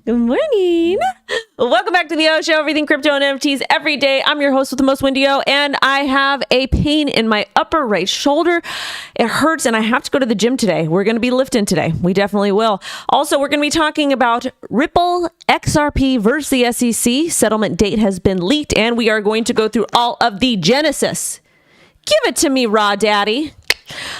Good morning. Welcome back to the O Show, everything crypto and NFTs every day. I'm your host with the most, WendyO, and I have a pain in my upper right shoulder. It hurts, and I have to go to the gym today. We're going to be lifting today. We definitely will. Also, we're going to be talking about Ripple, XRP versus the SEC. Settlement date has been leaked, and we are going to go through all of the genesis. Give it to me, raw daddy.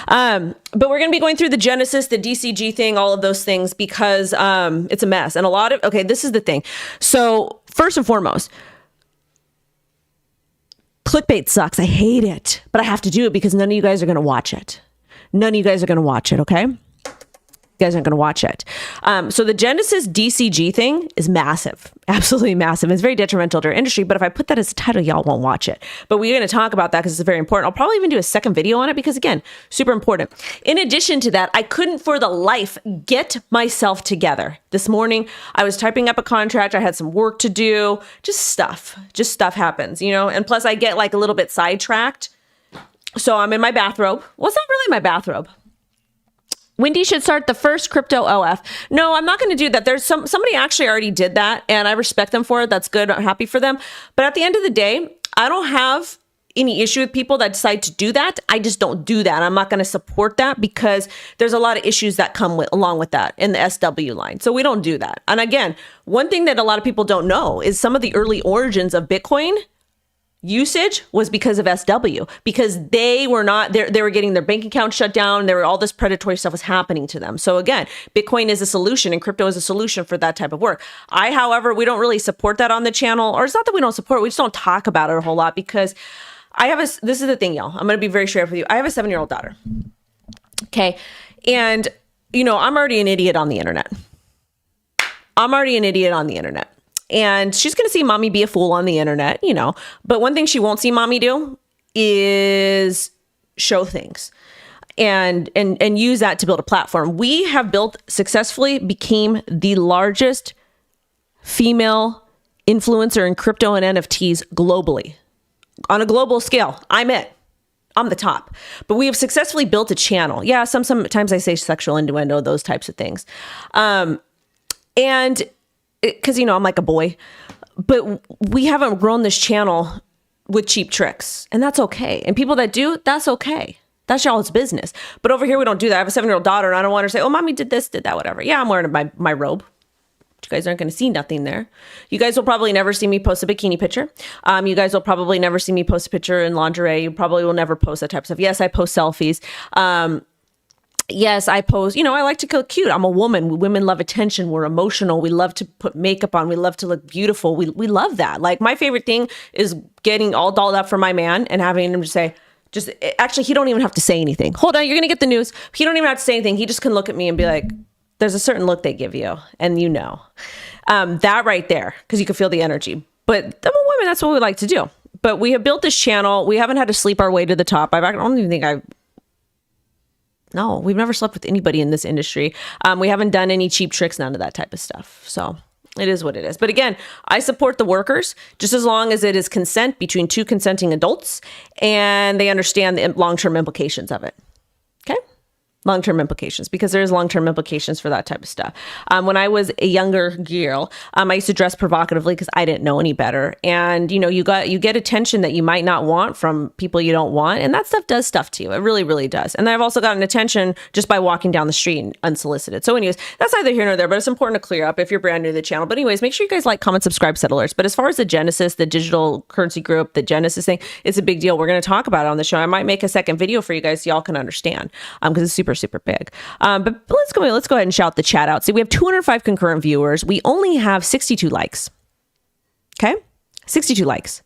But we're going to be going through the Genesis, the DCG thing, all of those things, because it's a mess. And okay, this is the thing. So first and foremost, clickbait sucks. I hate it, but I have to do it because none of you guys are going to watch it. None of you guys are going to watch it, okay? You guys aren't going to watch it. So the Genesis DCG thing is massive, absolutely massive. It's very detrimental to our industry, but if I put that as a title, y'all won't watch it. But we're going to talk about that because it's very important. I'll probably even do a second video on it because, again, super important. In addition to that, I couldn't for the life get myself together. This morning, I was typing up a contract. I had some work to do, just stuff happens, you know? And plus I get like a little bit sidetracked. So I'm in my bathrobe. Well, it's not really my bathrobe. Wendy should start the first crypto OF. No, I'm not going to do that. There's somebody actually already did that, and I respect them for it. That's good. I'm happy for them. But at the end of the day, I don't have any issue with people that decide to do that. I just don't do that. I'm not going to support that because there's a lot of issues that come along with that in the SW line. So we don't do that. And again, one thing that a lot of people don't know is some of the early origins of Bitcoin usage was because of SW, because they were getting their bank account shut down. All this predatory stuff was happening to them. So again, Bitcoin is a solution and crypto is a solution for that type of work. However, we don't really support that on the channel, or it's not that we don't support it, we just don't talk about it a whole lot because this is the thing, y'all. I'm going to be very straight up with you. I have a 7-year-old daughter. Okay. And I'm already an idiot on the internet. And she's going to see mommy be a fool on the internet, but one thing she won't see mommy do is show things and use that to build a platform. We have successfully became the largest female influencer in crypto and NFTs globally. On a global scale, I'm the top, but we have successfully built a channel. Yeah. Sometimes I say sexual innuendo, those types of things. And because, I'm like a boy, but we haven't grown this channel with cheap tricks, and that's okay. And people that do, that's okay. That's y'all's business. But over here, we don't do that. I have a 7-year-old daughter, and I don't want her to say, oh, mommy did this, did that, whatever. Yeah, I'm wearing my robe. You guys aren't going to see nothing there. You guys will probably never see me post a bikini picture. You guys will probably never see me post a picture in lingerie. You probably will never post that type of stuff. Yes, I post selfies. Yes, I pose, I like to look cute. I'm a woman. Women love attention. We're emotional. We love to put makeup on. We love to look beautiful. We love that. Like, my favorite thing is getting all dolled up for my man and having him say, actually, he don't even have to say anything. Hold on, you're going to get the news. He don't even have to say anything. He just can look at me and be like, there's a certain look they give you. And that right there, because you can feel the energy. But I'm a woman. That's what we like to do. But we have built this channel. We haven't had to sleep our way to the top. I don't even think No, we've never slept with anybody in this industry. We haven't done any cheap tricks, none of that type of stuff. So it is what it is. But again, I support the workers just as long as it is consent between two consenting adults and they understand the long-term implications of it. Okay? Long-term implications, because there's long-term implications for that type of stuff. When I was a younger girl, I used to dress provocatively because I didn't know any better. And you get attention that you might not want from people you don't want, and that stuff does stuff to you. It really, really does. And I've also gotten attention just by walking down the street unsolicited. So anyways, that's neither here nor there, but it's important to clear up if you're brand new to the channel. But anyways, make sure you guys like, comment, subscribe, set alerts. But as far as the Genesis, the digital currency group, the Genesis thing, it's a big deal. We're going to talk about it on the show. I might make a second video for you guys so y'all can understand, because it's super big. But let's go ahead and shout the chat out. See, we have 205 concurrent viewers. We only have 62 likes. Okay? 62 likes.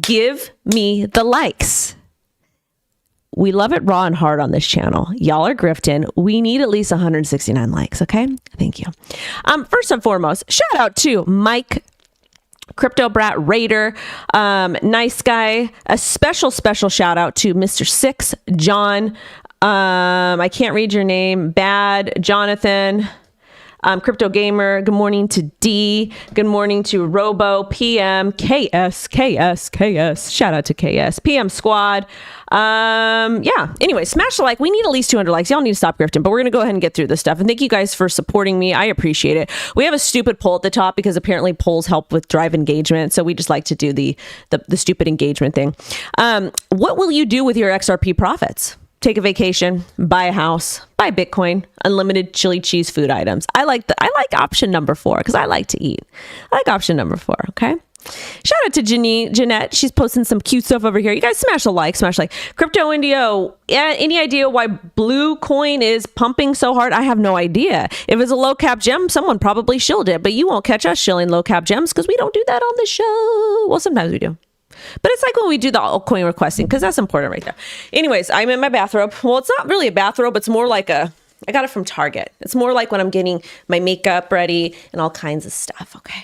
Give me the likes. We love it raw and hard on this channel. Y'all are grifting. We need at least 169 likes. Okay? Thank you. First and foremost, shout out to Mike, Crypto Brat Raider, nice guy. A special shout out to Mr. Six, John. I can't read your name. Bad, Jonathan. Crypto Gamer. Good morning to D. Good morning to Robo, PM, KS. Shout out to KS. PM Squad. Yeah. Anyway, smash the like. We need at least 200 likes. Y'all need to stop grifting, but we're going to go ahead and get through this stuff. And thank you guys for supporting me. I appreciate it. We have a stupid poll at the top because apparently polls help with drive engagement. So we just like to do the stupid engagement thing. What will you do with your XRP profits? Take a vacation, buy a house, buy Bitcoin, unlimited chili cheese food items. I like option number 4 because I like to eat. I like option number 4. Okay. Shout out to Jeanette. She's posting some cute stuff over here. You guys smash a like, CryptoWendyO. Yeah, any idea why blue coin is pumping so hard? I have no idea. If it's a low cap gem, someone probably shilled it, but you won't catch us shilling low cap gems because we don't do that on the show. Well, sometimes we do. But it's like when we do the altcoin requesting, because that's important right there. Anyways, I'm in my bathrobe. Well, it's not really a bathrobe. It's more like I got it from Target. It's more like when I'm getting my makeup ready and all kinds of stuff. Okay.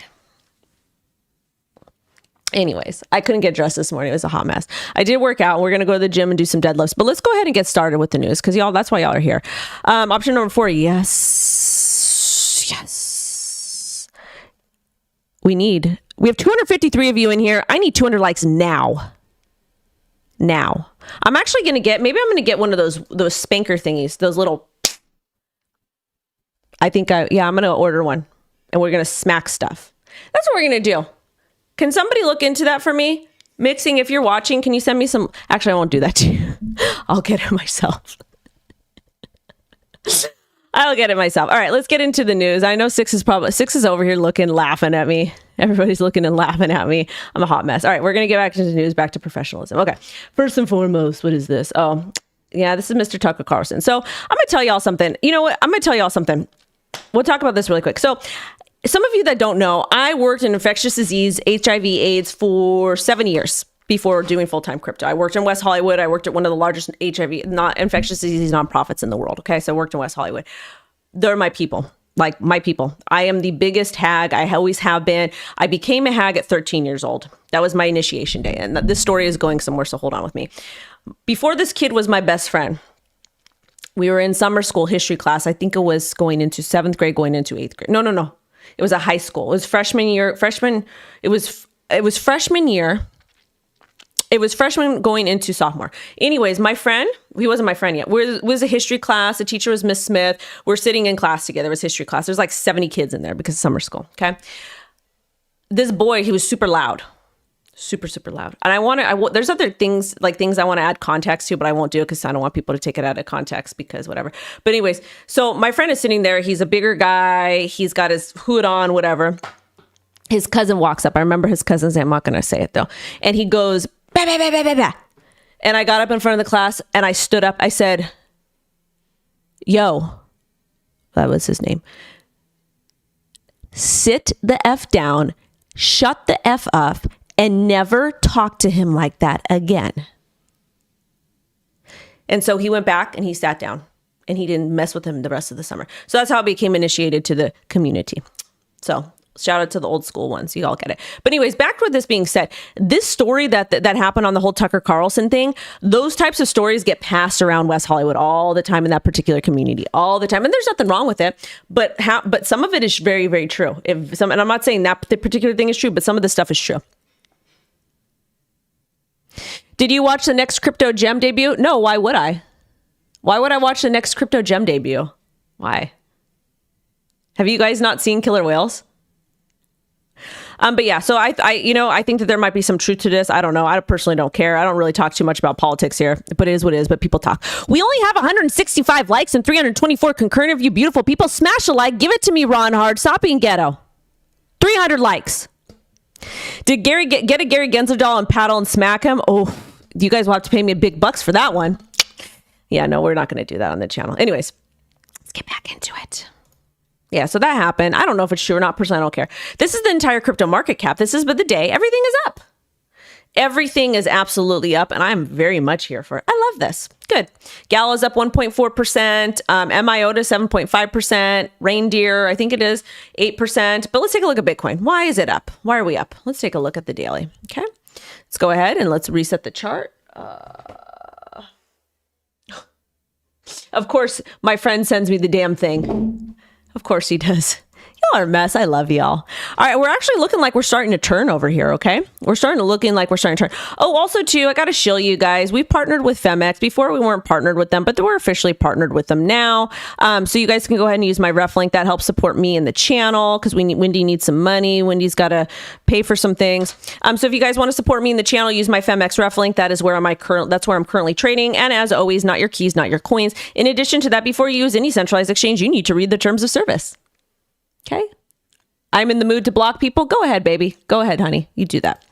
Anyways, I couldn't get dressed this morning. It was a hot mess. I did work out and we're going to go to the gym and do some deadlifts, but let's go ahead and get started with the news because y'all, that's why y'all are here. Option number 4. Yes. We have 253 of you in here. I need 200 likes now. I'm actually going to get one of those spanker thingies, those little, I'm going to order one and we're going to smack stuff. That's what we're going to do. Can somebody look into that for me? Mixing, if you're watching, can you send me some? Actually, I won't do that to you. I'll get it myself. All right, let's get into the news. I know Six is over here laughing at me. Everybody's looking and laughing at me. I'm a hot mess. All right, we're going to get back to the news, back to professionalism. Okay, first and foremost, what is this? Oh, yeah, this is Mr. Tucker Carlson. So I'm going to tell y'all something. You know what? I'm going to tell y'all something. We'll talk about this really quick. So some of you that don't know, I worked in infectious disease, HIV, AIDS for 7 years before doing full-time crypto. I worked in West Hollywood. I worked at one of the largest HIV, not infectious disease nonprofits in the world. Okay, so I worked in West Hollywood. They're my people, like my people. I am the biggest hag. I always have been. I became a hag at 13 years old. That was my initiation day. And this story is going somewhere, so hold on with me. Before this kid was my best friend, we were in summer school history class. I think it was going into 7th grade, going into 8th grade. No. It was a high school. It was freshman year. It was freshman year. It was freshman going into sophomore. Anyways, my friend, he wasn't my friend yet. It was a history class. The teacher was Miss Smith. We're sitting in class together. It was history class. There's like 70 kids in there because of summer school. Okay. This boy, he was super loud. Super loud. And there's other things I want to add context to, but I won't do it because I don't want people to take it out of context because whatever. But anyways, so my friend is sitting there. He's a bigger guy. He's got his hood on, whatever. His cousin walks up. I remember his cousin's name. I'm not going to say it though. And he goes, bah, bah, bah, bah, bah, bah. And I got up in front of the class and I stood up. I said, yo, that was his name. Sit the F down, shut the F up, and never talk to him like that again. And so he went back and he sat down and he didn't mess with him the rest of the summer. So that's how I became initiated to the community. So shout out to the old school ones. You all get it. But anyways, back with this being said, this story that happened on the whole Tucker Carlson thing, those types of stories get passed around West Hollywood all the time in that particular community, all the time. And there's nothing wrong with it. But some of it is very, very true. And I'm not saying that the particular thing is true, but some of the stuff is true. Did you watch the next crypto gem debut? No, why would I? Why would I watch the next crypto gem debut? Why? Have you guys not seen Killer Whales? But yeah, so I think that there might be some truth to this. I don't know. I personally don't care. I don't really talk too much about politics here, but it is what it is. But people talk. We only have 165 likes and 324 concurrent of you beautiful people. Smash a like. Give it to me, Ron Hard. Stop being ghetto. 300 likes. Did Gary get a Gary Gensler doll and paddle and smack him? Oh, you guys will have to pay me big bucks for that one. Yeah, no, we're not going to do that on the channel. Anyways, let's get back into it. Yeah, so that happened. I don't know if it's true or not. Personally, I don't care. This is the entire crypto market cap. This is but the day. Everything is up. Everything is absolutely up, and I'm very much here for it. I love this. Good. Gala's up 1.4%. MIOTA 7.5%. Reindeer, I think it is 8%. But let's take a look at Bitcoin. Why is it up? Why are we up? Let's take a look at the daily. Okay. Let's go ahead and let's reset the chart. Of course, my friend sends me the damn thing. Of course he does. Y'all are a mess. I love y'all. All right, we're actually looking like we're starting to turn over here, okay? We're starting to looking like we're starting to turn. Oh, also too, I got to shill you guys. We've partnered with Femex. Before we weren't partnered with them, but we're officially partnered with them now. So you guys can go ahead and use my ref link. That helps support me and the channel because Wendy needs some money. Wendy's got to pay for some things. So if you guys want to support me in the channel, use my Femex ref link. That is where I'm currently trading. And as always, not your keys, not your coins. In addition to that, before you use any centralized exchange, you need to read the terms of service. Okay. I'm in the mood to block people. Go ahead, baby. Go ahead, honey. You do that.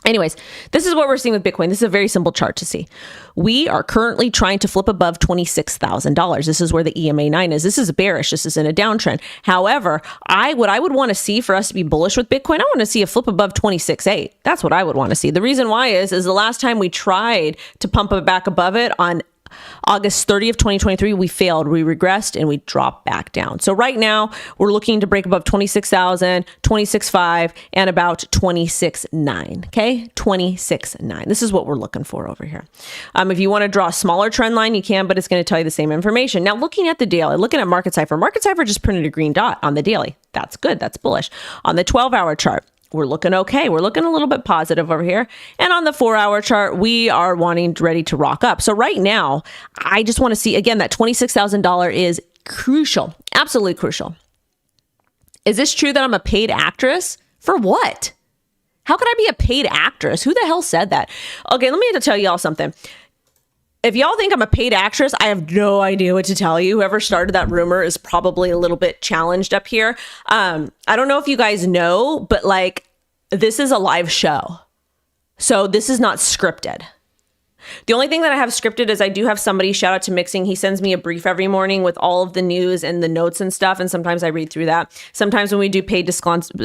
Anyways, this is what we're seeing with Bitcoin. This is a very simple chart to see. We are currently trying to flip above $26,000. This is where the EMA 9 is. This is bearish. This is in a downtrend. However, what I would want to see for us to be bullish with Bitcoin, I want to see a flip above 26.8. That's what I would want to see. The reason why is the last time we tried to pump it back above it on August 30th, 2023, we failed, we regressed, and we dropped back down. So right now, we're looking to break above 26,000, 26.5, and about 26.9, okay? 26.9. This is what we're looking for over here. If you want to draw a smaller trend line, you can, but it's going to tell you the same information. Now, looking at the daily, looking at Market Cipher just printed a green dot on the daily. That's good. That's bullish. On the 12-hour chart, we're looking okay. We're looking a little bit positive over here. And on the 4-hour chart, we are ready to rock up. So right now, I just want to see, again, that $26,000 is crucial. Absolutely crucial. Is this true that I'm a paid actress? For what? How could I be a paid actress? Who the hell said that? Okay, let me tell y'all something. If y'all think I'm a paid actress, I have no idea what to tell you. Whoever started that rumor is probably a little bit challenged up here. I don't know if you guys know, but this is a live show. So this is not scripted. The only thing that I have scripted is I do have somebody, shout out to Mixing. He sends me a brief every morning with all of the news and the notes and stuff. And sometimes I read through that. Sometimes when we do paid disclosed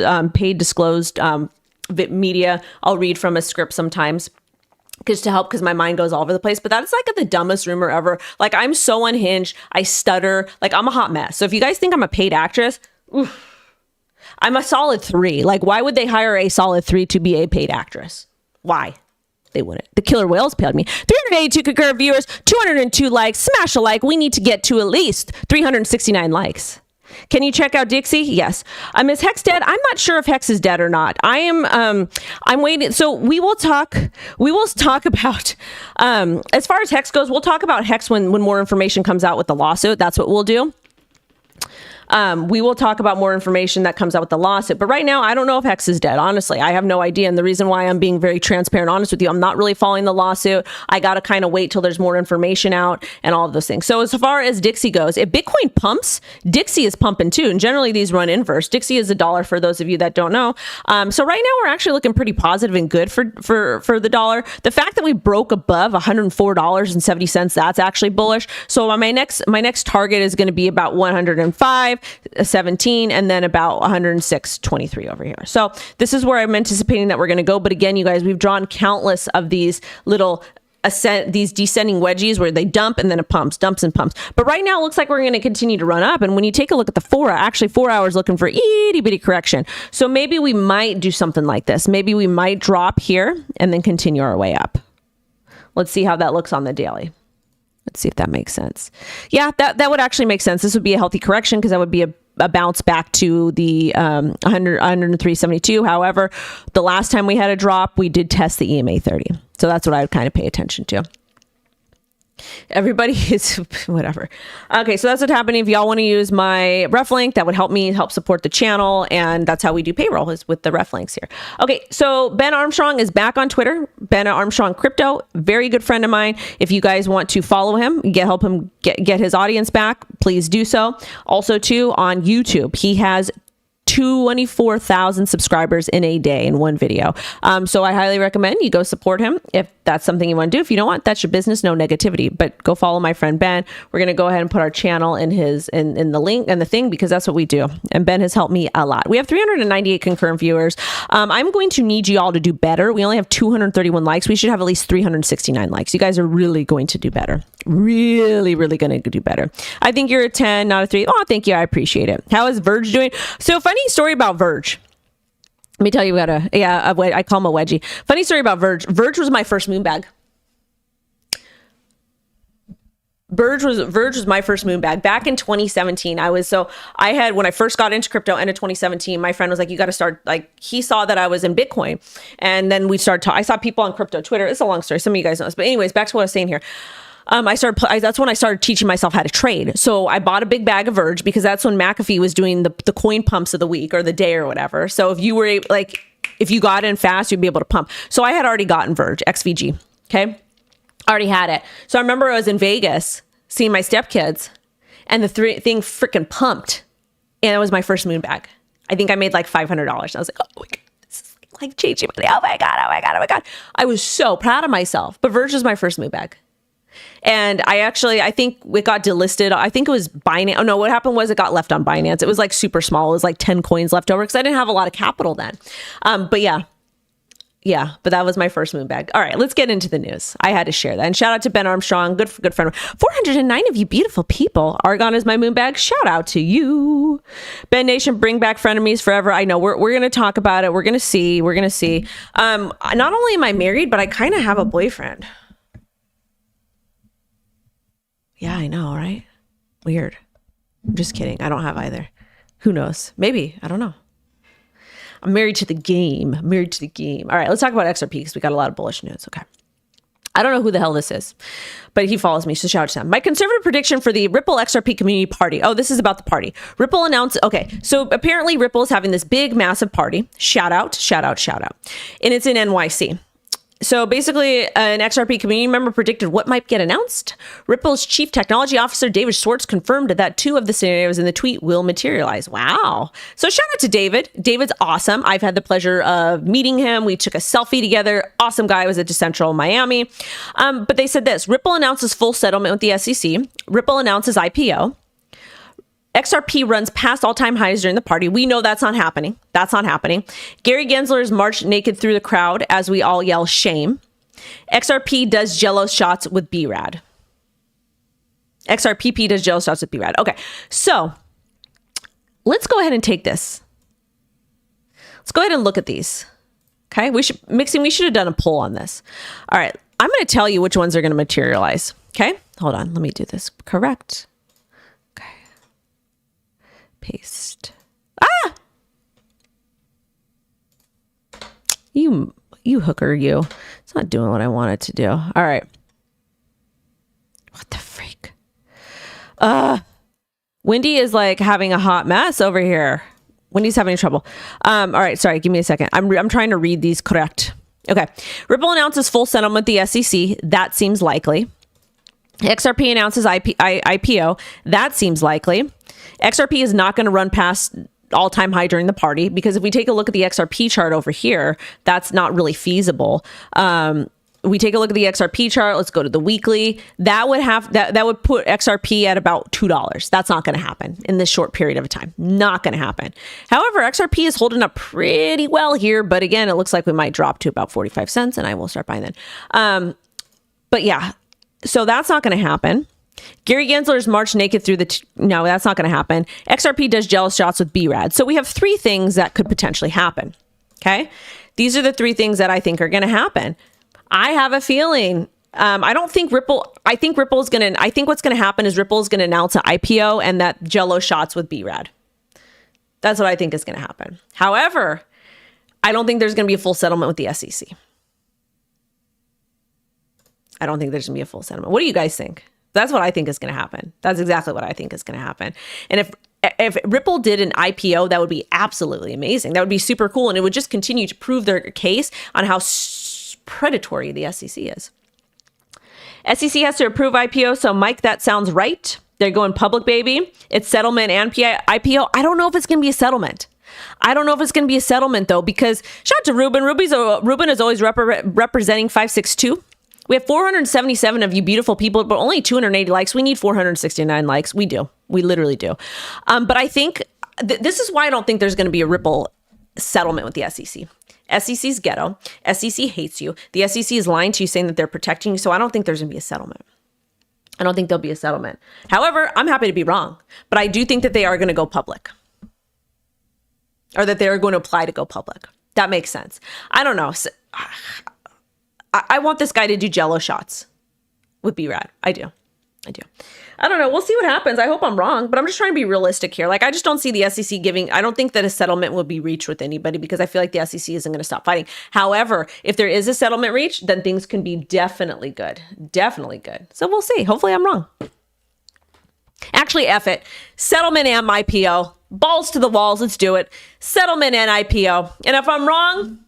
media, I'll read from a script sometimes. Because my mind goes all over the place. But that's the dumbest rumor ever. I'm so unhinged. I stutter. I'm a hot mess. So if you guys think I'm a paid actress, I'm a solid 3. Why would they hire a solid 3 to be a paid actress? Why? They wouldn't. The killer whales paid me. 382 concurrent viewers, 202 likes. Smash a like. We need to get to at least 369 likes. Can you check out Dixie? Yes. Is Hex dead? I'm not sure if Hex is dead or not. I'm waiting. So we will talk about, as far as Hex goes, we'll talk about Hex when more information comes out with the lawsuit. That's what we'll do. We will talk about more information that comes out with the lawsuit. But right now, I don't know if Hex is dead. Honestly, I have no idea. And the reason why I'm being very transparent, honest with you, I'm not really following the lawsuit. I got to kind of wait till there's more information out and all of those things. So as far as Dixie goes, if Bitcoin pumps, Dixie is pumping too. And generally these run inverse. Dixie is $1 for those of you that don't know. So right now we're actually looking pretty positive and good for the dollar. The fact that we broke above $104.70, that's actually bullish. So my next target is going to be about 105.17 and then about 106.23 over here. So this is where I'm anticipating that we're going to go. But again, you guys, we've drawn countless of these little these descending wedgies where they dump and then it pumps, dumps and pumps. But right now it looks like we're going to continue to run up. And when you take a look at the 4 hours looking for itty bitty correction. So maybe we might do something like this. Maybe we might drop here and then continue our way up. Let's see how that looks on the daily. Let's see if that makes sense. Yeah, that would actually make sense. This would be a healthy correction because that would be a bounce back to the 103.72. However, the last time we had a drop, we did test the EMA 30. So that's what I would kind of pay attention to. Everybody is whatever. Okay, so that's what's happening. If y'all want to use my ref link, that would help support the channel. And that's how we do payroll, is with the ref links here. Okay, so Ben Armstrong is back on Twitter. Ben Armstrong Crypto, very good friend of mine. If you guys want to follow him, help him get his audience back, please do so. Also, too, on YouTube, he has 24,000 subscribers in a day in one video. So I highly recommend you go support him if that's something you want to do. If you don't want, that's your business, no negativity, but go follow my friend Ben. We're going to go ahead and put our channel in the link and the thing, because that's what we do. And Ben has helped me a lot. We have 398 concurrent viewers. I'm going to need you all to do better. We only have 231 likes. We should have at least 369 likes. You guys are really going to do better. Really, really going to do better. I think you're a 10, not a 3. Oh, thank you. I appreciate it. How is Verge doing? So funny story about Verge. Let me tell you about I call him a wedgie. Funny story about Verge. Verge was my first moon bag. Verge was my first moon bag back in 2017. When I first got into crypto, end of 2017, my friend was like, you got to start, like, he saw that I was in Bitcoin. And then we started I saw people on crypto Twitter. It's a long story. Some of you guys know this, but anyways, back to what I was saying here. That's when I started teaching myself how to trade. So I bought a big bag of Verge because that's when McAfee was doing the coin pumps of the week or the day or whatever. So if you were if you got in fast, you'd be able to pump. So I had already gotten Verge, XVG. Okay. Already had it. So I remember I was in Vegas seeing my stepkids and the thing freaking pumped. And it was my first moon bag. I think I made like $500. And I was like, oh my God, this is like changing money. Oh my God, oh my God, oh my God. I was so proud of myself. But Verge was my first moon bag. And I think it got delisted. I think it was Binance. Oh no, what happened was it got left on Binance. It was like super small. It was like 10 coins left over because I didn't have a lot of capital then. But yeah. Yeah, but that was my first moon bag. All right, let's get into the news. I had to share that. And shout out to Ben Armstrong, good friend. 409 of you beautiful people. Argon is my moon bag. Shout out to you. Ben Nation, bring back frenemies forever. I know we're going to talk about it. We're going to see. Not only am I married, but I kind of have a boyfriend. Yeah, I know, right? Weird. I'm just kidding. I don't have either. Who knows? Maybe. I don't know. I'm married to the game. All right, let's talk about XRP because we got a lot of bullish news. Okay. I don't know who the hell this is, but he follows me, so shout out to him. My conservative prediction for the Ripple XRP community party. Oh, this is about the party. Ripple announced, okay, so apparently Ripple is having this big, massive party. Shout out. And it's in NYC. So basically, an XRP community member predicted what might get announced. Ripple's chief technology officer, David Schwartz, confirmed that 2 of the scenarios in the tweet will materialize. Wow. So shout out to David. David's awesome. I've had the pleasure of meeting him. We took a selfie together. Awesome guy. I was at Decentral Miami. But they said this: Ripple announces full settlement with the SEC. Ripple announces IPO. XRP runs past all-time highs during the party. We know that's not happening. Gary Gensler is marched naked through the crowd as we all yell shame. XRP does jello shots with BRAD. XRPP does jello shots with BRAD. Okay, so let's go ahead and take this. Let's go ahead and look at these. Okay, we should have done a poll on this. All right, I'm going to tell you which ones are going to materialize. Okay, hold on. Let me do this correct. Paste. Ah! You hooker, you. It's not doing what I want it to do. All right. What the freak? Wendy is like having a hot mess over here. Wendy's having trouble. All right. Sorry. Give me a second. I'm trying to read these correct. Okay. Ripple announces full settlement with the SEC. That seems likely. XRP announces IPO. That seems likely. XRP is not going to run past all-time high during the party because if we take a look at the XRP chart over here, that's not really feasible. We take a look at the XRP chart. Let's go to the weekly. That would put XRP at about $2. That's not going to happen in this short period of time. Not going to happen. However, XRP is holding up pretty well here, but again, it looks like we might drop to about 45 cents, and I will start buying then. But yeah, so that's not going to happen. Gary Gensler's marched naked through no, that's not going to happen. XRP does jello shots with BRAD. So we have 3 things that could potentially happen. Okay. These are the 3 things that I think are going to happen. I have a feeling. I think what's going to happen is Ripple is going to announce an IPO and that jello shots with BRAD. That's what I think is going to happen. However, I don't think there's going to be a full settlement with the SEC. I don't think there's going to be a full settlement. What do you guys think? That's what I think is going to happen. That's exactly what I think is going to happen. And if Ripple did an IPO, that would be absolutely amazing. That would be super cool. And it would just continue to prove their case on how predatory the SEC is. SEC has to approve IPO. So Mike, that sounds right. They're going public, baby. It's settlement and IPO. I don't know if it's going to be a settlement. Though, because shout out to Ruben. Ruben is always representing 562. We have 477 of you beautiful people, but only 280 likes. We need 469 likes. We do. We literally do. But I think this is why I don't think there's going to be a Ripple settlement with the SEC. SEC's ghetto. SEC hates you. The SEC is lying to you, saying that they're protecting you. So I don't think there's going to be a settlement. I don't think there'll be a settlement. However, I'm happy to be wrong, but I do think that they are going to go public, or that they're going to apply to go public. That makes sense. I don't know. I want this guy to do jello shots with BRAD. I do. I do. I don't know. We'll see what happens. I hope I'm wrong, but I'm just trying to be realistic here. Like, I just don't see the SEC I don't think that a settlement will be reached with anybody because I feel like the SEC isn't going to stop fighting. However, if there is a settlement reached, then things can be definitely good. Definitely good. So we'll see. Hopefully I'm wrong. Actually, F it. Settlement and IPO. Balls to the walls. Let's do it. Settlement and IPO. And if I'm wrong,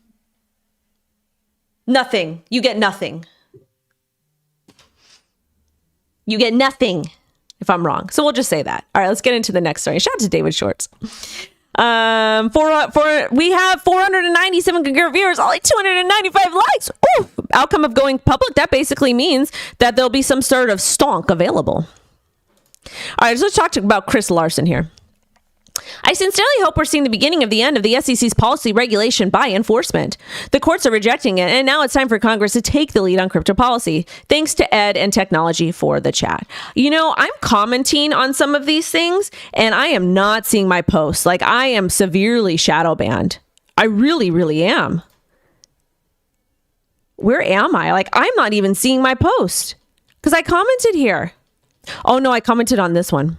nothing. You get nothing. You get nothing if I'm wrong. So we'll just say that. All right, let's get into the next story. Shout out to David Shorts. We have 497 concurrent viewers, only 295 likes. Ooh, outcome of going public. That basically means that there'll be some sort of stonk available. All right, so let's talk about Chris Larsen here. I sincerely hope we're seeing the beginning of the end of the SEC's policy regulation by enforcement. The courts are rejecting it, and now it's time for Congress to take the lead on crypto policy. Thanks to Ed and Technology for the chat. You know, I'm commenting on some of these things, and I am not seeing my posts. Like, I am severely shadow banned. I really, really am. Where am I? Like, I'm not even seeing my post because I commented here. Oh, no, I commented on this one.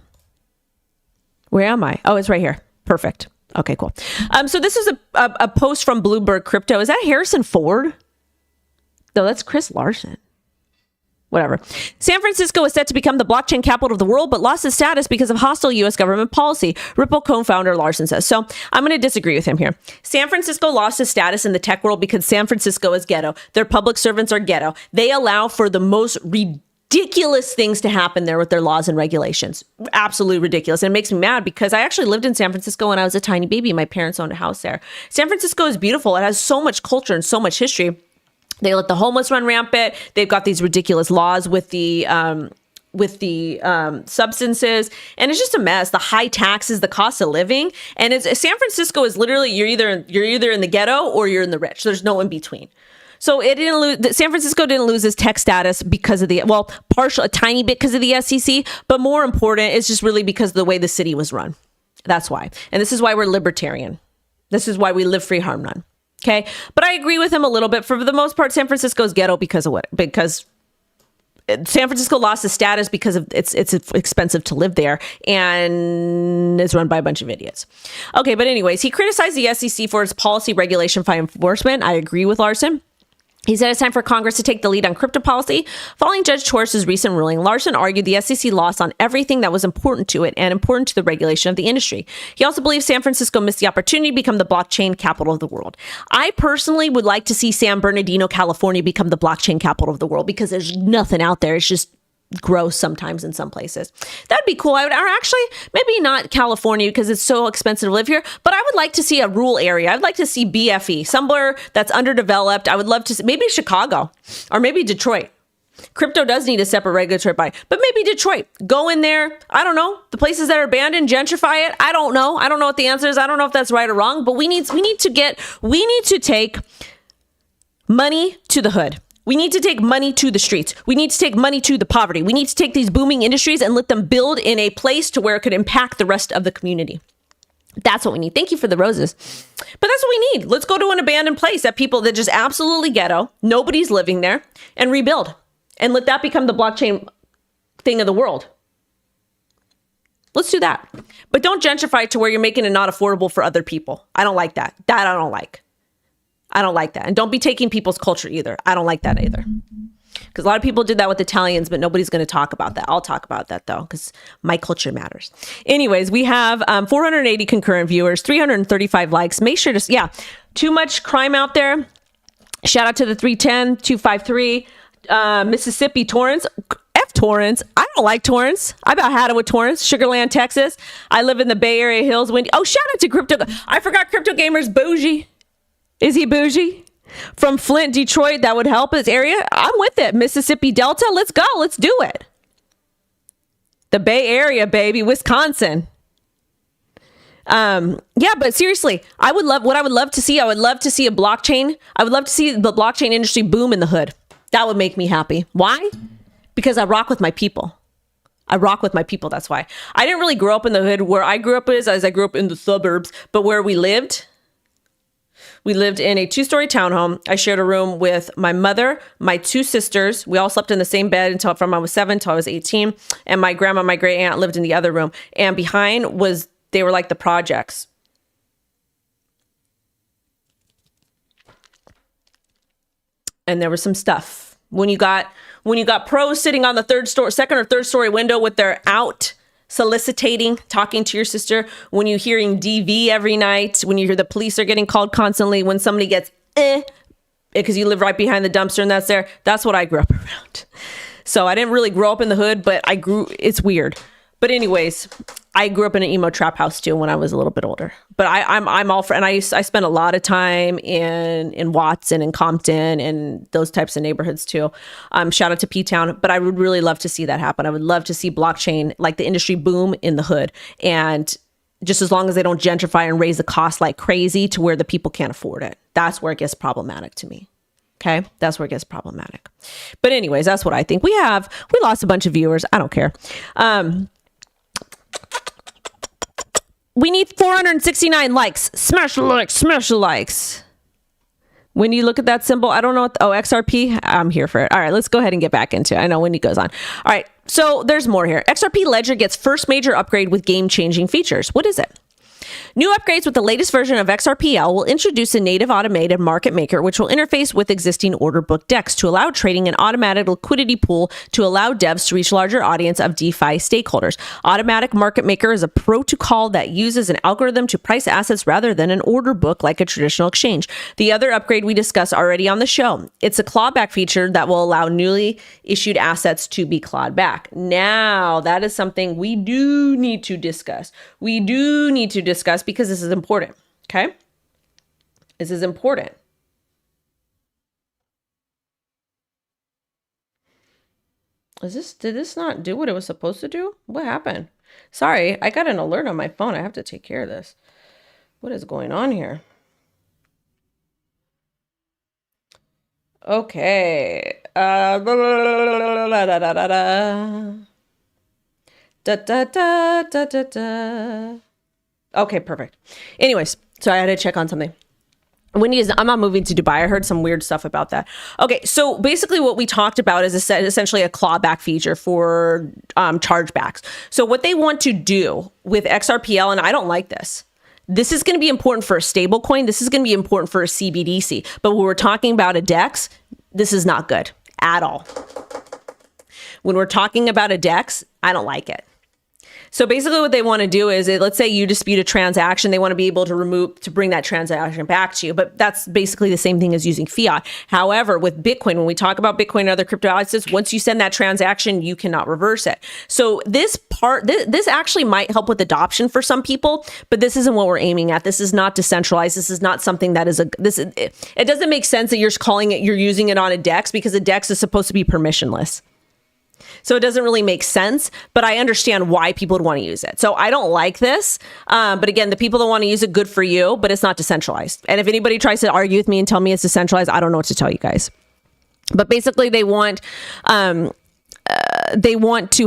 Where am I? Oh, it's right here. Perfect. Okay, cool. So this is a post from Bloomberg Crypto. Is that Harrison Ford? No, that's Chris Larsen. Whatever. San Francisco is set to become the blockchain capital of the world, but lost its status because of hostile U.S. government policy, Ripple co-founder Larsen says. So I'm going to disagree with him here. San Francisco lost its status in the tech world because San Francisco is ghetto. Their public servants are ghetto. They allow for the most ridiculous things to happen there with their laws and regulations. Absolutely ridiculous. And it makes me mad because I actually lived in San Francisco when I was a tiny baby. My parents owned a house there. San Francisco is beautiful. It has so much culture and so much history. They let the homeless run rampant. They've got these ridiculous laws with the substances, and it's just a mess. The high taxes, the cost of living, and San Francisco is literally you're either in the ghetto or you're in the rich. There's no in between. So it didn't lose. San Francisco didn't lose its tech status because of a tiny bit because of the SEC, but more important, it's just really because of the way the city was run. That's why, and this is why we're libertarian. This is why we live free, harm none. Okay, but I agree with him a little bit. For the most part, San Francisco's ghetto because of what? Because San Francisco lost its status because of it's expensive to live there and it's run by a bunch of idiots. Okay, but anyways, he criticized the SEC for its policy regulation by enforcement. I agree with Larsen. He said it's time for Congress to take the lead on crypto policy. Following Judge Torres's recent ruling, Larsen argued the SEC lost on everything that was important to it and important to the regulation of the industry. He also believes San Francisco missed the opportunity to become the blockchain capital of the world. I personally would like to see San Bernardino, California become the blockchain capital of the world because there's nothing out there. It's just gross sometimes in some places. That'd be cool. Or actually, maybe not California because it's so expensive to live here, but I would like to see a rural area. I'd like to see BFE, somewhere that's underdeveloped. I would love to see maybe Chicago or maybe Detroit. Crypto does need a separate regulatory body, but maybe Detroit. Go in there. I don't know. The places that are abandoned, gentrify it. I don't know. I don't know what the answer is. I don't know if that's right or wrong, but we need to take money to the hood. We need to take money to the streets. We need to take money to the poverty. We need to take these booming industries and let them build in a place to where it could impact the rest of the community. That's what we need. Thank you for the roses. But that's what we need. Let's go to an abandoned place that just absolutely ghetto. Nobody's living there and rebuild and let that become the blockchain thing of the world. Let's do that. But don't gentrify it to where you're making it not affordable for other people. I don't like that. That I don't like. I don't like that. And don't be taking people's culture either. I don't like that either. Because a lot of people did that with Italians, but nobody's going to talk about that. I'll talk about that though, because my culture matters. Anyways, we have 480 concurrent viewers, 335 likes. Make sure to, too much crime out there. Shout out to the 310, 253, Mississippi Torrance. F Torrance. I don't like Torrance. I about had it with Torrance. Sugarland, Texas. I live in the Bay Area Hills. Windy. Oh, shout out to Crypto. I forgot Crypto Gamers Bougie. Is he bougie? From Flint, Detroit, that would help his area. I'm with it. Mississippi Delta, let's go. Let's do it. The Bay Area, baby. Wisconsin. But seriously, I would love to see a blockchain. I would love to see the blockchain industry boom in the hood. That would make me happy. Why? Because I rock with my people. That's why. I didn't really grow up in the hood. Where I grew up as I grew up in the suburbs, but where we lived, We lived in a 2-story townhome. I shared a room with my mother, my 2 sisters. We all slept in the same bed until from I was 7 until I was 18. And my grandma, my great aunt lived in the other room. And behind they were like the projects. And there was some stuff. When you got pros sitting on the second or third story window with their out soliciting, talking to your sister, when you're hearing DV every night, when you hear the police are getting called constantly, when somebody gets because you live right behind the dumpster and that's what I grew up around. So I didn't really grow up in the hood, but it's weird. But anyways, I grew up in an emo trap house too when I was a little bit older. But I'm all for, and I spent a lot of time in Watts and in Compton and those types of neighborhoods too. Shout out to P-Town. But I would really love to see that happen. I would love to see blockchain, like the industry, boom in the hood. And just as long as they don't gentrify and raise the cost like crazy to where the people can't afford it. That's where it gets problematic to me. Okay, that's where it gets problematic. But anyways, that's what I think. We lost a bunch of viewers. I don't care. We need 469 likes. Smash the likes, smash the likes. When you look at that symbol, I don't know what, XRP, I'm here for it. All right, let's go ahead and get back into it. I know Wendy goes on. All right, so there's more here. XRP Ledger gets first major upgrade with game-changing features. What is it? New upgrades with the latest version of XRPL will introduce a native automated market maker, which will interface with existing order book decks to allow trading an automatic liquidity pool to allow devs to reach larger audience of DeFi stakeholders. Automatic market maker is a protocol that uses an algorithm to price assets rather than an order book like a traditional exchange. The other upgrade we discussed already on the show. It's a clawback feature that will allow newly issued assets to be clawed back. Now, that is something we do need to discuss. Because this is important, okay? This is important. Did this not do what it was supposed to do? What happened? Sorry, I got an alert on my phone. I have to take care of this. What is going on here? Okay. Da, da, da, da, da, da. Okay, perfect. Anyways, so I had to check on something. I'm not moving to Dubai. I heard some weird stuff about that. Okay, so basically what we talked about is essentially a clawback feature for chargebacks. So what they want to do with XRPL, and I don't like this. This is going to be important for a stable coin. This is going to be important for a CBDC. But when we're talking about a DEX, this is not good at all. When we're talking about a DEX, I don't like it. So basically what they want to do is, let's say you dispute a transaction, they want to be able to bring that transaction back to you. But that's basically the same thing as using fiat. However, with Bitcoin, when we talk about Bitcoin and other crypto assets, once you send that transaction, you cannot reverse it. So this actually might help with adoption for some people, but this isn't what we're aiming at. This is not decentralized. This is not something that is it doesn't make sense that you're using it on a DEX, because a DEX is supposed to be permissionless. So it doesn't really make sense, but I understand why people would want to use it. So I don't like this. But again, the people that want to use it, good for you, but it's not decentralized. And if anybody tries to argue with me and tell me it's decentralized, I don't know what to tell you guys. But basically they want to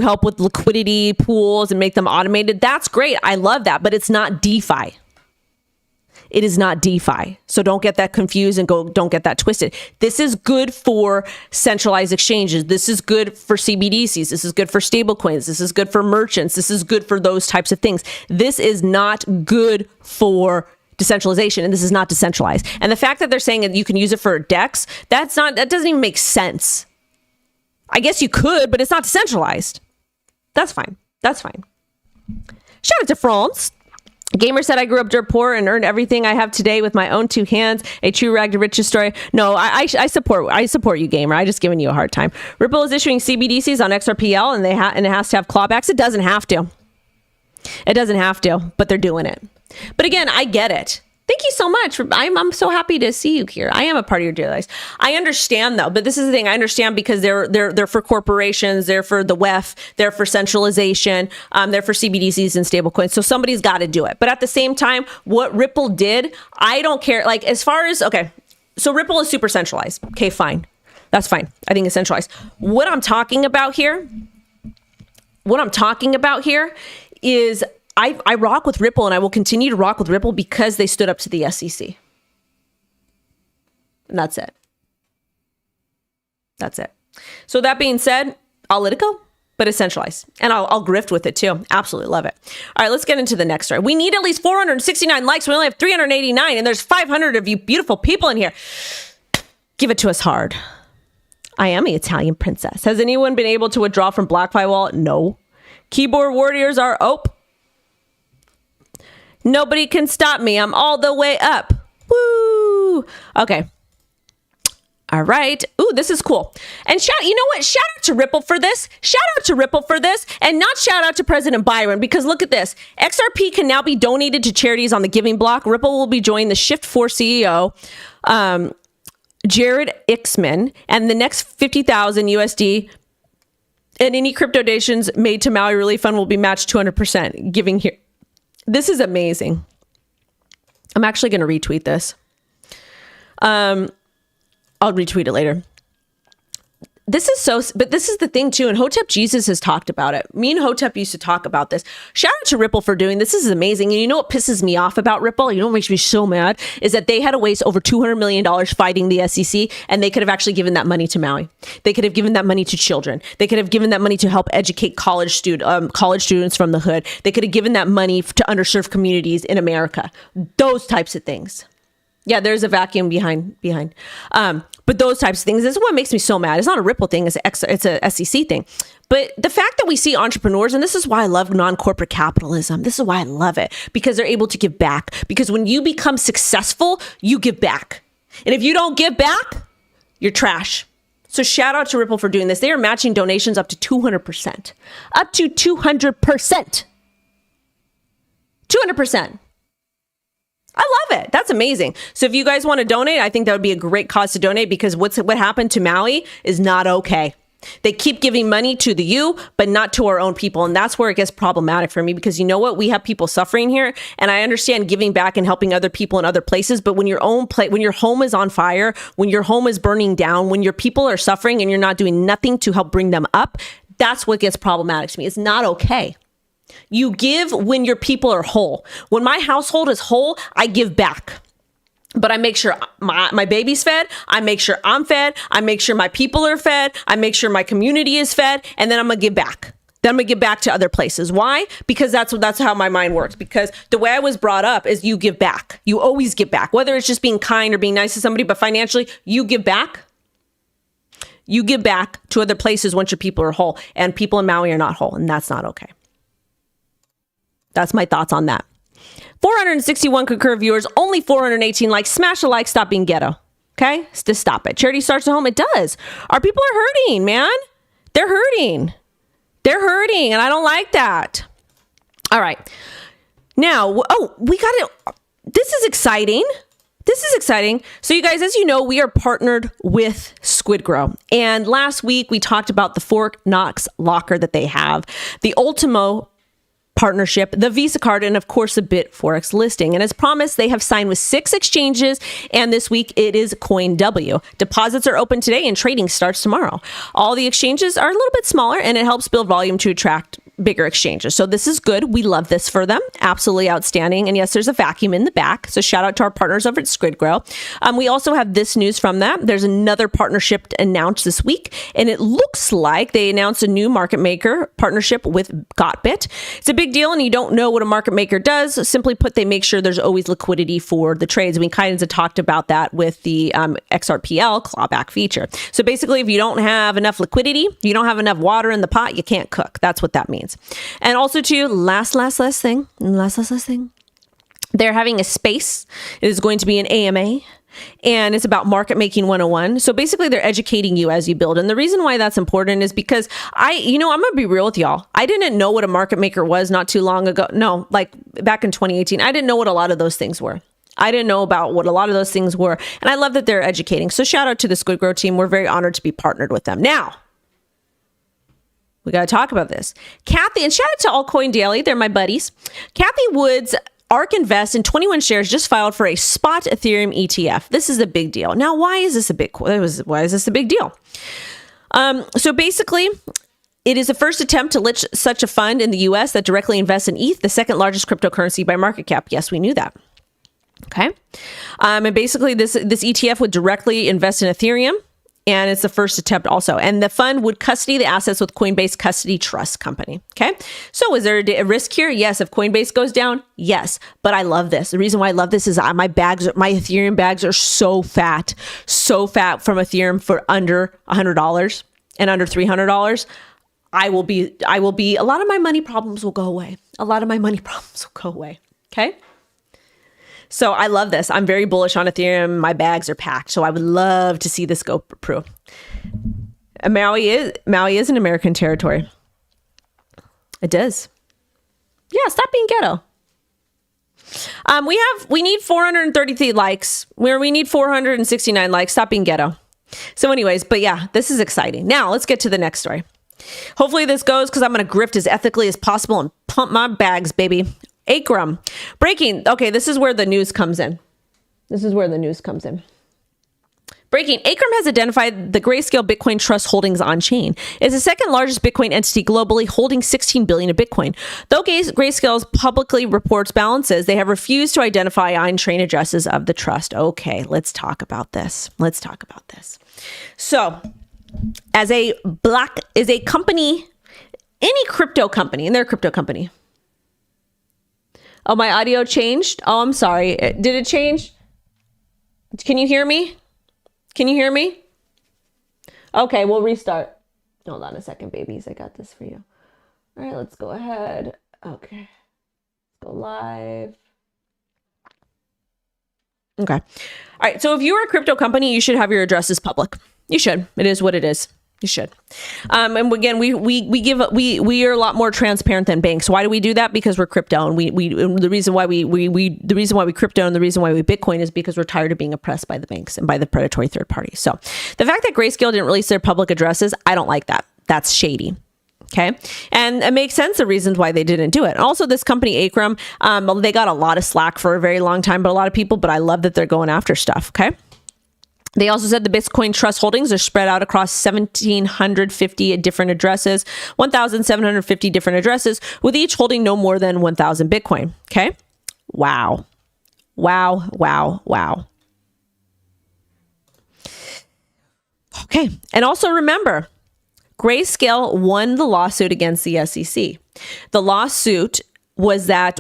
help with liquidity pools and make them automated. That's great. I love that, but it's not DeFi. It is not DeFi. So don't get that confused and don't get that twisted. This is good for centralized exchanges. This is good for CBDCs. This is good for stablecoins. This is good for merchants. This is good for those types of things. This is not good for decentralization, and this is not decentralized. And the fact that they're saying that you can use it for DEX, that doesn't even make sense. I guess you could, but it's not decentralized. That's fine. That's fine. Shout out to France. Gamer said, I grew up dirt poor and earned everything I have today with my own 2 hands. A true rag to riches story. No, I support you, Gamer. I just giving you a hard time. Ripple is issuing CBDCs on XRPL, and it has to have clawbacks. It doesn't have to. It doesn't have to, but they're doing it. But again, I get it. Thank you so much. I'm so happy to see you here. I am a part of your daily lives. I understand though, but this is the thing. I understand because they're for corporations, they're for the WEF, they're for centralization, they're for CBDCs and stablecoins. So somebody's got to do it. But at the same time, what Ripple did, I don't care. Like as far as, okay, so Ripple is super centralized. Okay, fine. That's fine. I think it's centralized. What I'm talking about here is I rock with Ripple, and I will continue to rock with Ripple because they stood up to the SEC. And that's it. That's it. So that being said, I'll let it go, but it's centralized. And I'll grift with it too. Absolutely love it. All right, let's get into the next story. We need at least 469 likes. We only have 389, and there's 500 of you beautiful people in here. Give it to us hard. I am an Italian princess. Has anyone been able to withdraw from BlockFi wallet? No. Keyboard warriors are Nobody can stop me. I'm all the way up. Woo. Okay. All right. Ooh, this is cool. And you know what? Shout out to Ripple for this. And not shout out to President Byron, because look at this. XRP can now be donated to charities on the giving block. Ripple will be joining the Shift4 CEO, Jared Ixman, and the next 50,000 USD and any crypto donations made to Maui Relief Fund will be matched 200% giving here. This is amazing. I'm actually going to retweet this. I'll retweet it later. This is the thing too. And Hotep Jesus has talked about it. Me and Hotep used to talk about this. Shout out to Ripple for doing this. This is amazing. And you know what pisses me off about Ripple? You know what makes me so mad is that they had to waste over $200 million fighting the SEC, and they could have actually given that money to Maui. They could have given that money to children. They could have given that money to help educate college students from the hood. They could have given that money to underserved communities in America. Those types of things. Yeah, there's a vacuum behind. But those types of things, this is what makes me so mad. It's not a Ripple thing, it's a SEC thing. But the fact that we see entrepreneurs, and this is why I love non-corporate capitalism. This is why I love it, because they're able to give back. Because when you become successful, you give back. And if you don't give back, you're trash. So shout out to Ripple for doing this. They are matching donations up to 200%. Up to 200%. 200%. I love it. That's amazing. So if you guys want to donate, I think that would be a great cause to donate, because what happened to Maui is not okay. They keep giving money to the U, but not to our own people. And that's where it gets problematic for me, because you know what? We have people suffering here, and I understand giving back and helping other people in other places. But when your home is on fire, when your home is burning down, when your people are suffering and you're not doing nothing to help bring them up, that's what gets problematic to me. It's not okay. You give when your people are whole. When my household is whole, I give back. But I make sure my baby's fed. I make sure I'm fed. I make sure my people are fed. I make sure my community is fed. And then I'm going to give back. Then I'm going to give back to other places. Why? Because that's how my mind works. Because the way I was brought up is you give back. You always give back. Whether it's just being kind or being nice to somebody, but financially, you give back. You give back to other places once your people are whole. And people in Maui are not whole. And that's not okay. That's my thoughts on that. 461 concurrent viewers, only 418 likes. Smash a like, stop being ghetto. Okay? Just stop it. Charity starts at home. It does. Our people are hurting, man. They're hurting. And I don't like that. All right. Now, we got it. This is exciting. So you guys, as you know, we are partnered with SquidGrow. And last week we talked about the Fort Knox locker that they have, the Ultimo partnership, the Visa card, and of course the BitForex listing. And as promised, they have signed with 6 exchanges, and this week it is CoinW. Deposits are open today and trading starts tomorrow. All the exchanges are a little bit smaller, and it helps build volume to attract bigger exchanges. So this is good. We love this for them. Absolutely outstanding. And yes, there's a vacuum in the back. So shout out to our partners over at SquidGrow. We also have this news from them. There's another partnership announced this week, and it looks like they announced a new market maker partnership with Gotbit. It's a big deal, and you don't know what a market maker does. Simply put, they make sure there's always liquidity for the trades. We kind of talked about that with the XRPL clawback feature. So basically, if you don't have enough liquidity, you don't have enough water in the pot, you can't cook. That's what that means. And also too, last thing. They're having a space. It is going to be an AMA. And it's about market making 101. So basically they're educating you as you build. And the reason why that's important is because I'm going to be real with y'all. I didn't know what a market maker was not too long ago. No, like back in 2018, I didn't know what a lot of those things were. I didn't know about what a lot of those things were. And I love that they're educating. So shout out to the SquidGrow team. We're very honored to be partnered with them. Now, we got to talk about this. Kathy, and shout out to Altcoin Daily. They're my buddies. Kathy Wood's ARKinvest in 21 shares just filed for a spot Ethereum ETF. This is a big deal. Now, why is this a big deal? So basically, it is the first attempt to list such a fund in the US that directly invests in ETH, the second largest cryptocurrency by market cap. Yes, we knew that. Okay. And basically this ETF would directly invest in Ethereum, and it's the first attempt also. And the fund would custody the assets with Coinbase Custody Trust Company. Okay. So is there a risk here? Yes. If Coinbase goes down, yes. But I love this. The reason why I love this is my Ethereum bags are so fat from Ethereum for under $100 and under $300. I will be, a lot of my money problems will go away. Okay. So I love this. I'm very bullish on Ethereum. My bags are packed. So I would love to see this go through. Maui is an American territory. It does. Yeah, stop being ghetto. We need 433 likes. We need 469 likes. Stop being ghetto. So anyways, but yeah, this is exciting. Now let's get to the next story. Hopefully this goes, because I'm going to grift as ethically as possible and pump my bags, baby. XRP breaking. Okay, this is where the news comes in. Breaking. XRP has identified the Grayscale Bitcoin Trust holdings on chain. It's the second largest Bitcoin entity globally, holding 16 billion of Bitcoin. Though Grayscale publicly reports balances, they have refused to identify on-chain addresses of the trust. Okay, let's talk about this. So, as a company, any crypto company, and they're a crypto company. Oh, my audio changed. Oh, I'm sorry. Did it change? Can you hear me? Okay, we'll restart. Hold on a second, babies. I got this for you. All right, let's go ahead. Okay. Let's go live. Okay. All right. So if you're a crypto company, you should have your addresses public. You should. It is what it is. You should. And again, we are a lot more transparent than banks. Why do we do that? Because we're crypto, and the reason why we crypto and the reason why we Bitcoin is because we're tired of being oppressed by the banks and by the predatory third parties. So the fact that Grayscale didn't release their public addresses, I don't like that. That's shady. Okay. And it makes sense the reasons why they didn't do it. And also this company, XRP, they got a lot of slack for a very long time, but I love that they're going after stuff. Okay. They also said the Bitcoin Trust holdings are spread out across 1,750 different addresses, 1,750 different addresses, with each holding no more than 1,000 Bitcoin. Okay. Wow. Okay. And also remember, Grayscale won the lawsuit against the SEC. The lawsuit was that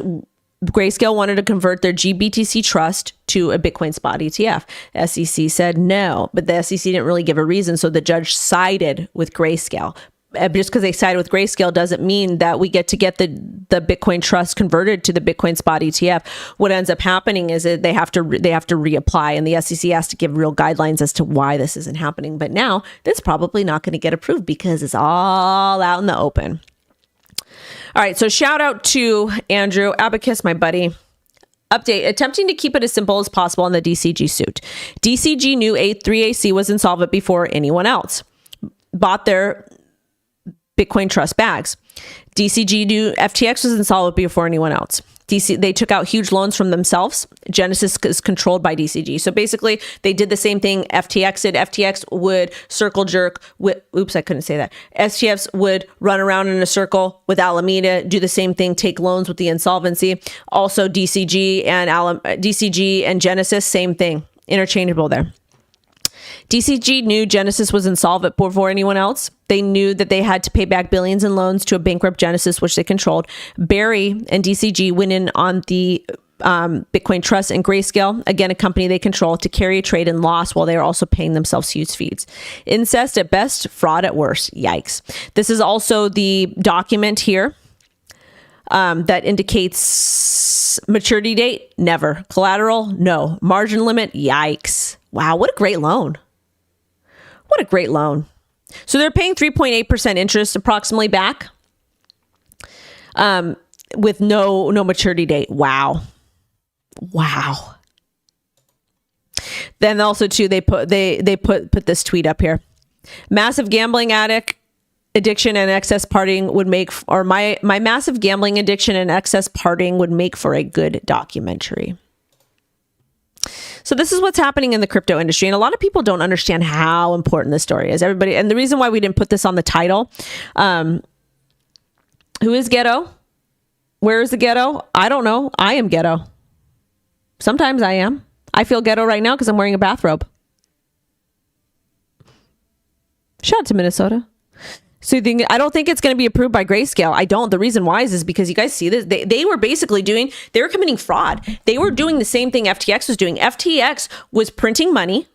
Grayscale wanted to convert their BTC Trust to a Bitcoin spot ETF. The SEC said no, but the SEC didn't really give a reason, so the judge sided with Grayscale. Just because they sided with Grayscale doesn't mean that we get the Bitcoin Trust converted to the Bitcoin spot ETF. What ends up happening is that they have to reapply, and the SEC has to give real guidelines as to why this isn't happening. But now that's probably not going to get approved because it's all out in the open. All right, so shout out to Andrew Abacus, my buddy. Update, attempting to keep it as simple as possible on the DCG suit. DCG knew 3AC was insolvent before anyone else bought their Bitcoin Trust bags. DCG knew FTX was insolvent before anyone else. They took out huge loans from themselves. Genesis is controlled by DCG. So basically, they did the same thing FTX did. FTX would circle jerk with, I couldn't say that. STFs would run around in a circle with Alameda, do the same thing, take loans with the insolvency. Also, DCG and Genesis, same thing, interchangeable there. DCG knew Genesis was insolvent before anyone else. They knew that they had to pay back billions in loans to a bankrupt Genesis, which they controlled. Barry and DCG went in on the Bitcoin Trust and Grayscale, again, a company they control, to carry a trade and loss while they are also paying themselves huge fees. Incest at best, fraud at worst. Yikes. This is also the document here that indicates maturity date. Never. Collateral. No. Margin limit. Yikes. Wow. What a great loan. What a great loan. So they're paying 3.8% interest approximately back with no maturity date. Wow. Then also too, they put this tweet up here. Massive gambling addiction and excess partying would make, or my massive gambling addiction and excess partying would make for a good documentary. So this is what's happening in the crypto industry. And a lot of people don't understand how important this story is. Everybody, and the reason why we didn't put this on the title, who is ghetto? Where is the ghetto? I don't know. I am ghetto. Sometimes I am. I feel ghetto right now because I'm wearing a bathrobe. Shout out to Minnesota. So I don't think it's going to be approved by Grayscale. I don't. The reason why is because you guys see this. They were basically they were committing fraud. They were doing the same thing FTX was doing. FTX was printing money.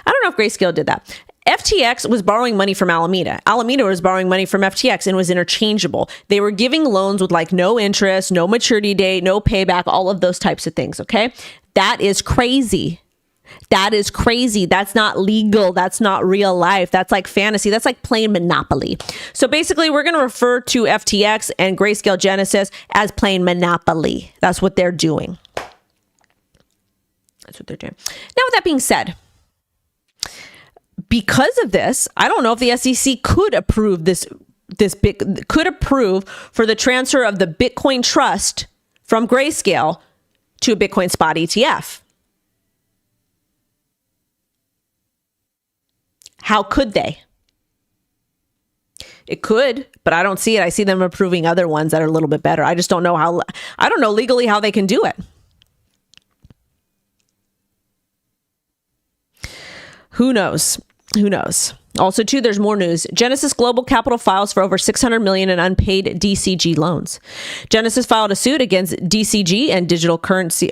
I don't know if Grayscale did that. FTX was borrowing money from Alameda. Alameda was borrowing money from FTX and was interchangeable. They were giving loans with like no interest, no maturity date, no payback, all of those types of things. Okay. That is crazy. That is crazy. That's not legal. That's not real life. That's like fantasy. That's like playing Monopoly. So basically, we're going to refer to FTX and Grayscale Genesis as playing Monopoly. That's what they're doing. That's what they're doing. Now, with that being said, because of this, I don't know if the SEC could approve could approve for the transfer of the Bitcoin Trust from Grayscale to a Bitcoin spot ETF. How could they? It could, but I don't see it. I see them approving other ones that are a little bit better. I just don't know I don't know legally how they can do it. Who knows? Who knows? Also, too, there's more news. Genesis Global Capital files for over $600 million in unpaid DCG loans. Genesis filed a suit against DCG and Digital Currency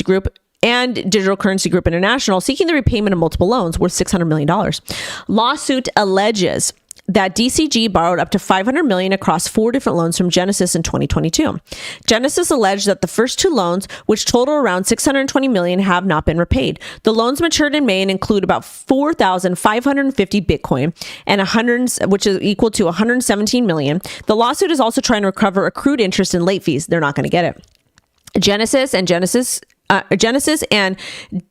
Group and Digital Currency Group International, seeking the repayment of multiple loans worth $600 million. Lawsuit alleges that DCG borrowed up to $500 million across 4 different loans from Genesis in 2022. Genesis alleged that the first 2 loans, which total around $620 million, have not been repaid. The loans matured in May and include about 4,550 Bitcoin, which is equal to $117 million. The lawsuit is also trying to recover accrued interest and late fees. They're not going to get it. Genesis and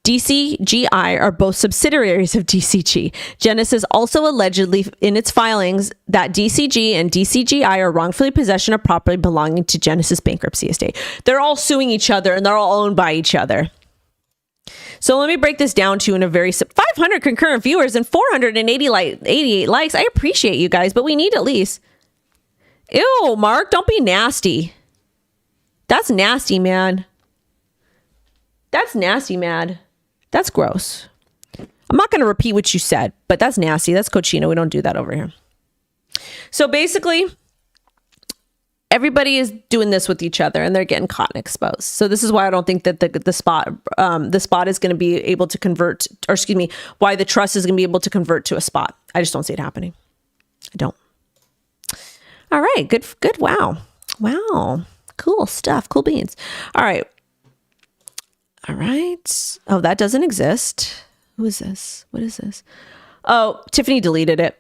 DCGI are both subsidiaries of DCG. Genesis also allegedly in its filings that DCG and DCGI are wrongfully possession of property belonging to Genesis bankruptcy estate. They're all suing each other and they're all owned by each other. So let me break this down to you in a very 500 concurrent viewers and 488 likes. I appreciate you guys, but we need at least. Ew, Mark, don't be nasty. That's nasty, man. That's nasty, man. That's gross. I'm not going to repeat what you said, but that's nasty. That's cochino. We don't do that over here. So basically, everybody is doing this with each other and they're getting caught and exposed. So this is why I don't think that the spot is going to be able to convert, or excuse me, why the trust is going to be able to convert to a spot. I just don't see it happening. I don't. All right. Good. Wow. Cool stuff. Cool beans. All right. Oh, that doesn't exist. Who is this? What is this? Oh, Tiffany deleted it.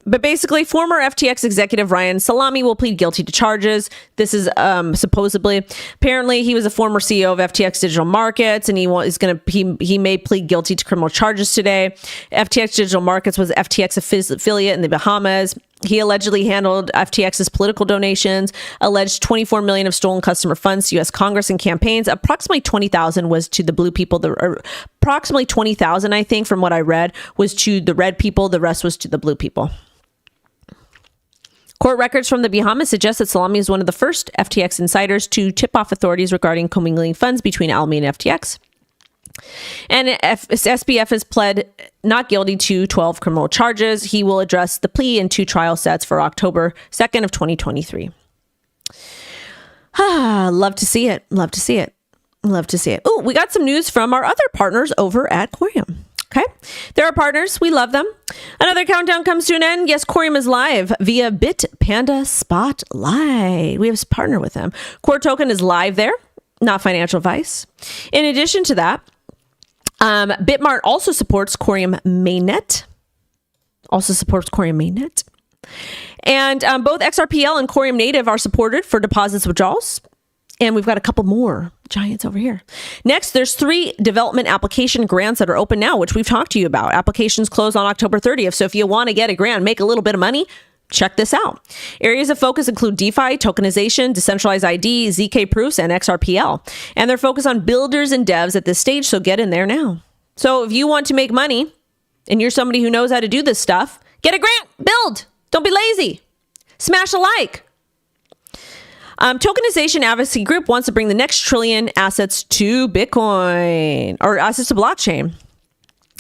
But basically, former FTX executive Ryan Salami will plead guilty to charges. This is apparently he was a former CEO of FTX Digital Markets, and he may plead guilty to criminal charges today. FTX Digital Markets was FTX affiliate in the Bahamas. He allegedly handled FTX's political donations, alleged 24 million of stolen customer funds to U.S. Congress and campaigns. Approximately 20,000 was to the blue people. Approximately 20,000, I think, from what I read, was to the red people. The rest was to the blue people. Court records from the Bahamas suggest that Salami is one of the first FTX insiders to tip off authorities regarding commingling funds between Alameda and FTX. And SBF has pled not guilty to 12 criminal charges. He will address the plea in 2 trial sets for October 2nd of 2023. Love to see it. Oh, we got some news from our other partners over at Coreum. Okay. They're our partners. We love them. Another countdown comes to an end. Yes, Coreum is live via Bitpanda Spotlight. We have a partner with them. Core Token is live there. Not financial advice. In addition to that, Bitmart also supports Coreum Mainnet. And both XRPL and Coreum Native are supported for deposits withdrawals. And we've got a couple more giants over here. Next, there's 3 development application grants that are open now, which we've talked to you about. Applications close on October 30th. So if you want to get a grant, make a little bit of money, check this out. Areas of focus include DeFi, tokenization, decentralized ID, ZK proofs, and XRPL. And they're focused on builders and devs at this stage, so get in there now. So if you want to make money and you're somebody who knows how to do this stuff, get a grant, build. Don't be lazy. Smash a like. Tokenization advocacy group wants to bring the next trillion assets to Bitcoin or assets to blockchain.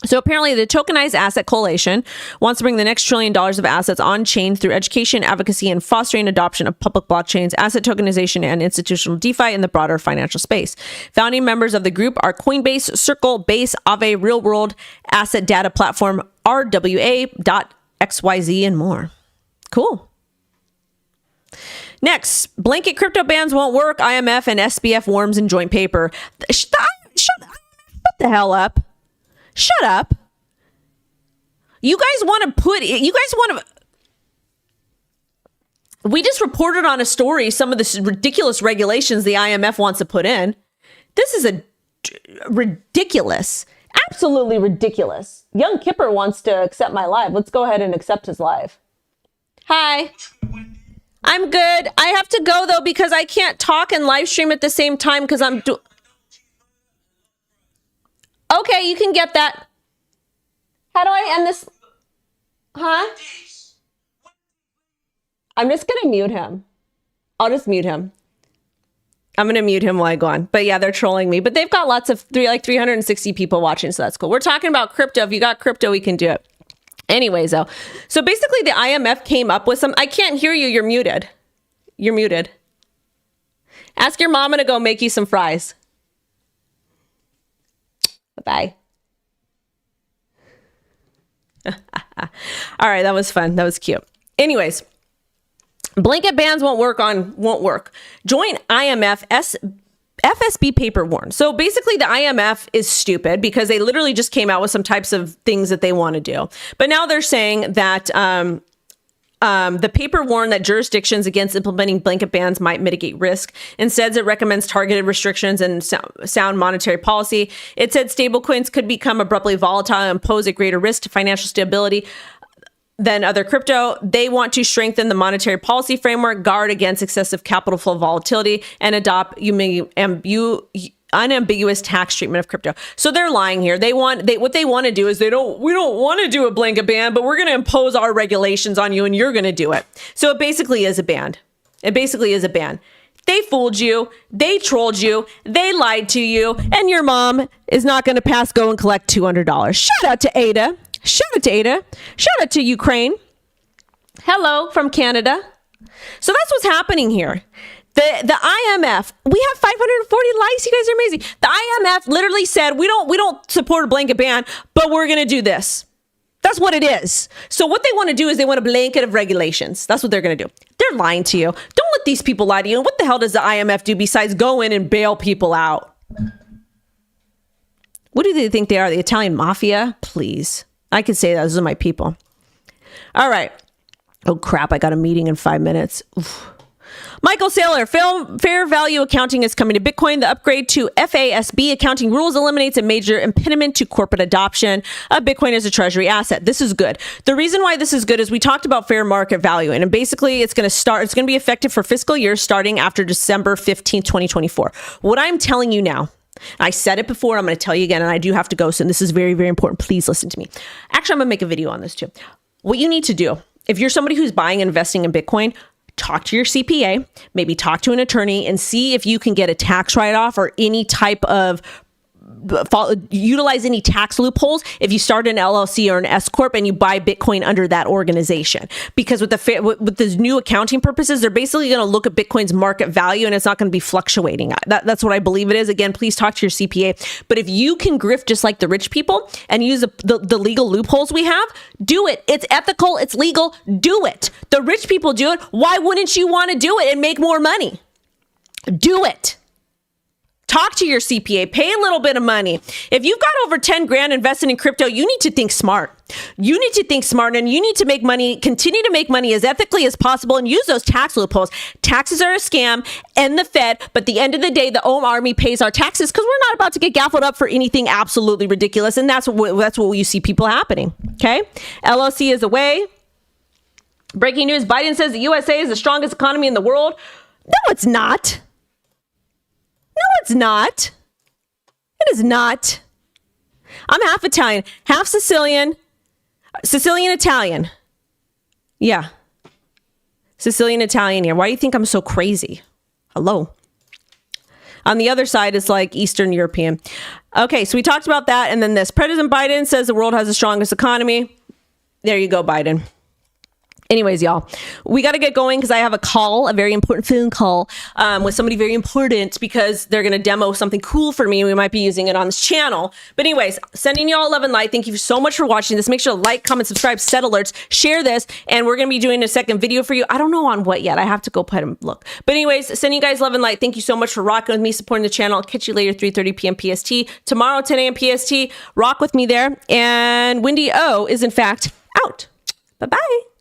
So apparently the Tokenized Asset Coalition wants to bring the next $1 trillion of assets on chain through education, advocacy, and fostering adoption of public blockchains, asset tokenization, and institutional DeFi in the broader financial space. Founding members of the group are Coinbase, Circle, Base, Aave, Real World, Asset Data Platform, RWA.xyz, and more. Cool. Next, blanket crypto bans won't work. IMF and SBF worms in joint paper. Shut the hell up. Shut up. You guys want to we just reported on a story some of the ridiculous regulations the IMF wants to put in. This is a ridiculous, absolutely ridiculous. Young Kipper wants to accept my live. Let's go ahead and accept his live. Hi. I'm good. I have to go though because I can't talk and live stream at the same time because I'm Okay, you can get that. How do I end this? Huh? I'm just going to mute him. I'll just mute him. I'm going to mute him while I go on. But yeah, they're trolling me. But they've got lots of 360 people watching, so that's cool. We're talking about crypto. If you got crypto, we can do it. Anyways, though. So basically, the IMF came up with some... I can't hear you. You're muted. You're muted. Ask your mama to go make you some fries. Bye. All right, that was fun. That was cute. Anyways, blanket bans won't work. Joint IMF FSB paper warned. So basically the IMF is stupid because they literally just came out with some types of things that they want to do. But now they're saying that the paper warned that jurisdictions against implementing blanket bans might mitigate risk. Instead, it recommends targeted restrictions and sound monetary policy. It said stablecoins could become abruptly volatile and pose a greater risk to financial stability than other crypto. They want to strengthen the monetary policy framework, guard against excessive capital flow volatility, and adopt unambiguous tax treatment of crypto. So they're lying here. What they want to do is we don't want to do a blanket ban, but we're going to impose our regulations on you and you're going to do it. So it basically is a ban. They fooled you. They trolled you. They lied to you. And your mom is not going to pass go and collect $200. Shout out to Ada. Shout out to Ukraine. Hello from Canada. So that's what's happening here. The IMF, we have 540 likes. You guys are amazing. The IMF literally said, we don't support a blanket ban, but we're going to do this. That's what it is. So what they want to do is they want a blanket of regulations. That's what they're going to do. They're lying to you. Don't let these people lie to you. And what the hell does the IMF do besides go in and bail people out? What do they think they are? The Italian mafia? Please. I could say that. Those are my people. All right. Oh, crap. I got a meeting in 5 minutes. Oof. Michael Saylor, fair value accounting is coming to Bitcoin. The upgrade to FASB accounting rules eliminates a major impediment to corporate adoption of Bitcoin as a treasury asset. This is good. The reason why this is good is we talked about fair market value, and basically it's going to be effective for fiscal years starting after December 15th, 2024. What I'm telling you now, I said it before, I'm going to tell you again, and I do have to go, so this is very, very important. Please listen to me. Actually, I'm going to make a video on this too. What you need to do, if you're somebody who's buying and investing in Bitcoin, talk to your CPA, maybe talk to an attorney and see if you can get a tax write-off or any type of utilize any tax loopholes if you start an LLC or an S corp and you buy Bitcoin under that organization. Because with the new accounting purposes, they're basically going to look at Bitcoin's market value and it's not going to be fluctuating. That's what I believe it is. Again, please talk to your CPA. But if you can grift just like the rich people and use the legal loopholes we have, do it. It's ethical. It's legal. Do it. The rich people do it. Why wouldn't you want to do it and make more money? Do it. Talk to your CPA, pay a little bit of money. If you've got over 10 grand invested in crypto, you need to think smart. You need to think smart and you need to make money, continue to make money as ethically as possible and use those tax loopholes. Taxes are a scam and the Fed, but at the end of the day, the Ohm Army pays our taxes because we're not about to get gaffled up for anything absolutely ridiculous. And that's what you see people happening. Okay. LLC is away. Breaking news. Biden says the USA is the strongest economy in the world. No, it's not. No, it's not. It is not. I'm half Italian, half Sicilian Italian. Yeah. Sicilian Italian here. Why do you think I'm so crazy? Hello. On the other side is like Eastern European. Okay, so we talked about that. And then this. President Biden says the world has the strongest economy. There you go, Biden. Anyways, y'all, we got to get going because I have a call, a very important phone call with somebody very important because they're going to demo something cool for me. We might be using it on this channel. But anyways, sending y'all 11 light. Thank you so much for watching this. Make sure to like, comment, subscribe, set alerts, share this. And we're going to be doing a second video for you. I don't know on what yet. I have to go put and look. But anyways, sending you guys 11 light. Thank you so much for rocking with me, supporting the channel. I'll catch you later, 3:30 p.m. PST. Tomorrow, 10 a.m. PST. Rock with me there. And WendyO is, in fact, out. Bye-bye.